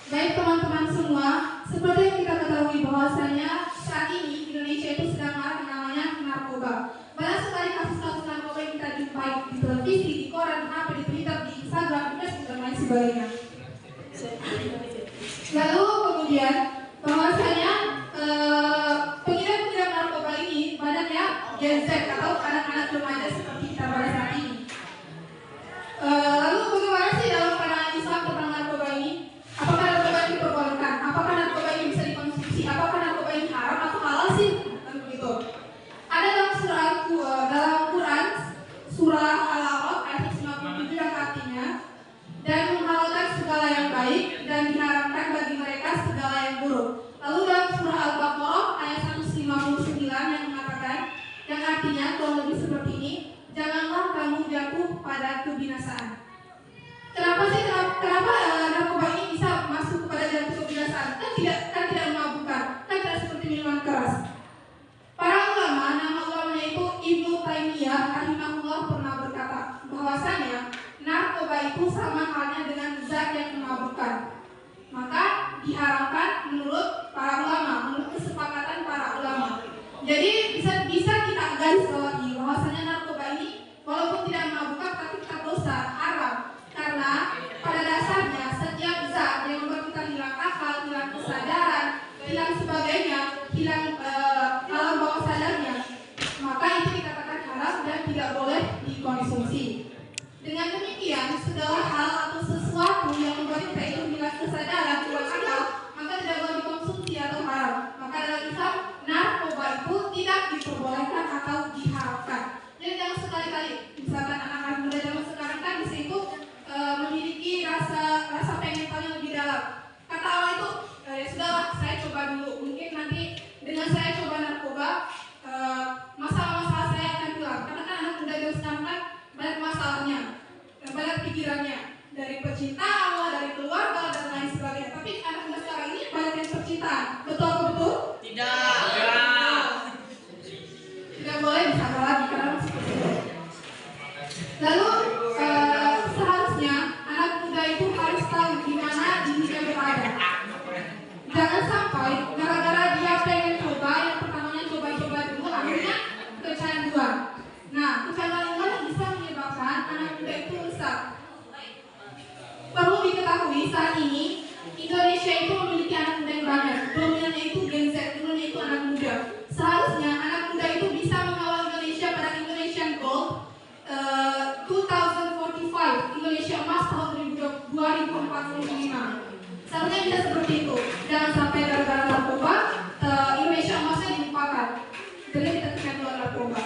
Baik teman-teman semua, seperti yang kita ketahui bahwasanya saat ini Indonesia itu sedang marak namanya narkoba. Banyak sekali kasus-kasus narkoba yang kita jumpai di televisi, di koran, HP, di Twitter, di Instagram, di Facebook dan lain sebagainya. Lalu kemudian bahwasanya pengidap-pengidap narkoba ini banyaknya Gen Z atau anak-anak remaja seperti kita pada saat ini. Lalu bagaimana sih dalam pandangan Islam tentang narkoba ini? Apakah narkoba ini diperbolehkan? Apakah narkoba ini bisa dikonsumsi? Apakah narkoba ini haram atau halal sih? Dan begitu. Ada dalam Quran surah Al-A'raf ayat 57 yang artinya, dan menghalalkan segala yang baik dan diharamkan bagi mereka segala yang buruk. Lalu dalam surah Al-Baqarah ayat 159 yang mengatakan, yang artinya kurang lebih seperti ini, janganlah kamu jatuh pada kebinasaan. Kenapa sih narkoba ini bisa masuk kepada jalan kebinasaan? Kan tidak memabukkan, kan tidak seperti minuman keras. Para ulama, nama ulamanya itu Ibnu Taimiyah rahimahullah pernah berkata bahwasanya narkoba itu sama halnya dengan zat yang memabukkan. Maka diharamkan menurut para ulama, menurut kesepakatan para ulama. Jadi bisa kita garis bawahi bahwasanya narkoba ini walaupun tidak memabukkan tapi tetap dosa, haram. Karena pada dasarnya setiap zat yang membuat kita hilang akal, hilang kesadaran, hilang sebagainya, hilang alam bawah sadarnya, maka itu dikatakan haram dan tidak boleh dikonsumsi. Dengan demikian, segala hal atau sesuatu yang membuat kita itu hilang kesadaran, hilang akal, maka tidak boleh dikonsumsi atau haram. Maka dalam Islam, narkoba itu tidak diperbolehkan atau diharamkan. Jadi jangan sekali-kali, misalkan anak-anak muda zaman sekarang kan di situ memiliki rasa pengen tahu lebih dalam. Kata awal itu, ya sudahlah, saya coba dulu. Mungkin nanti dengan saya coba narkoba, masalah-masalah saya akan hilang. Karena kan anak muda zaman sekarang kan banyak masalahnya, banyak pikirannya, dari percintaan, dari keluarga dan lain sebagainya. Tapi anak muda sekarang ini banyak yang percintaan. Betul atau betul? Tidak. Tidak boleh disangka lagi karena seperti itu. Lalu seharusnya anak muda itu harus tahu di mana dirinya berada. Jangan sampai gara-gara dia pengen coba, yang pertamanya coba-coba dulu, akhirnya kecanduan. Nah, kecanduan ini bisa menyebabkan anak muda itu rusak. Perlu diketahui saat ini Indonesia itu memiliki anak muda yang banyak. Dominannya itu Gen Z, dominannya itu anak muda. Seharusnya anak muda itu bisa mengawal Indonesia pada Indonesian Goal 2045, Indonesia Emas tahun 2045. Seharusnya bisa seperti itu. Jangan sampai gara-gara narkoba Indonesia Emasnya dilupakan. Jadi kita kecanduan narkoba.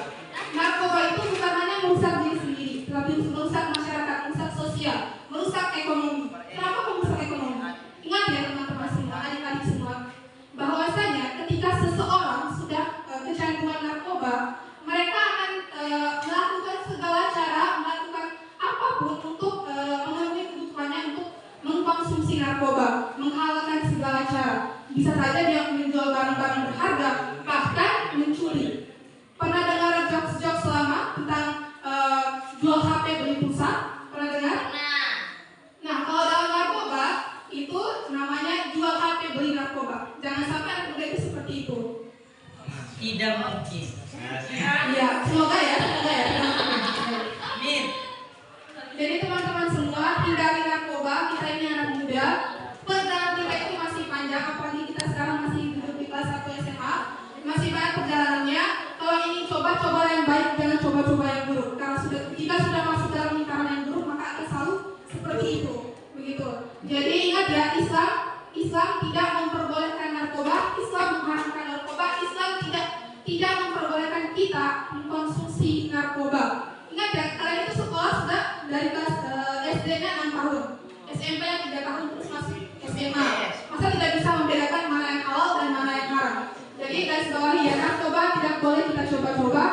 Narkoba itu bukan hanya merusak diri sendiri, tetapi merusak masyarakat, merusak sosial, merusak ekonomi. Kenapa merusak ekonomi? Ingat ya teman-teman semua, adik-adik semua, bahwasanya ketika seseorang sudah kecanduan narkoba, mereka akan melakukan segala cara, melakukan apapun untuk memenuhi kebutuhannya untuk mengkonsumsi narkoba, menghalalkan segala cara. Bisa saja dia menjual barang-barang berharga, bahkan mencuri. Pernah dengar jokes-jokes lama tentang jual HP beli pulsa? Pernah dengar? Nah, kalau dalam narkoba itu namanya jual HP beli narkoba. Jangan sampai anak muda itu seperti itu. Tidak mungkin. Iya, semoga ya. Amin. Jadi teman-teman semua, hindari narkoba. Kita ini anak muda. Perjalanan kita itu masih panjang, apalagi kita sekarang masih duduk di kelas 1 SMA. Masih banyak perjalanannya. Kalau ingin coba yang baik, jangan coba-coba yang buruk. Karena jika sudah masuk dalam lingkaran yang buruk, maka akan selalu seperti itu. Begitu. Jadi ingat ya, Islam tidak memperbolehkan narkoba, Islam mengharamkan narkoba, Islam tidak memperbolehkan kita mengkonsumsi narkoba. Ingat ya, kalian itu sekolah sudah dari kelas SD-nya 6 tahun, SMP-nya 3 tahun, terus masuk SMA. Masa tidak bisa membedakan mana yang halal dan mana yang haram? Jadi guys bawahi ya, narkoba tidak boleh kita coba-coba.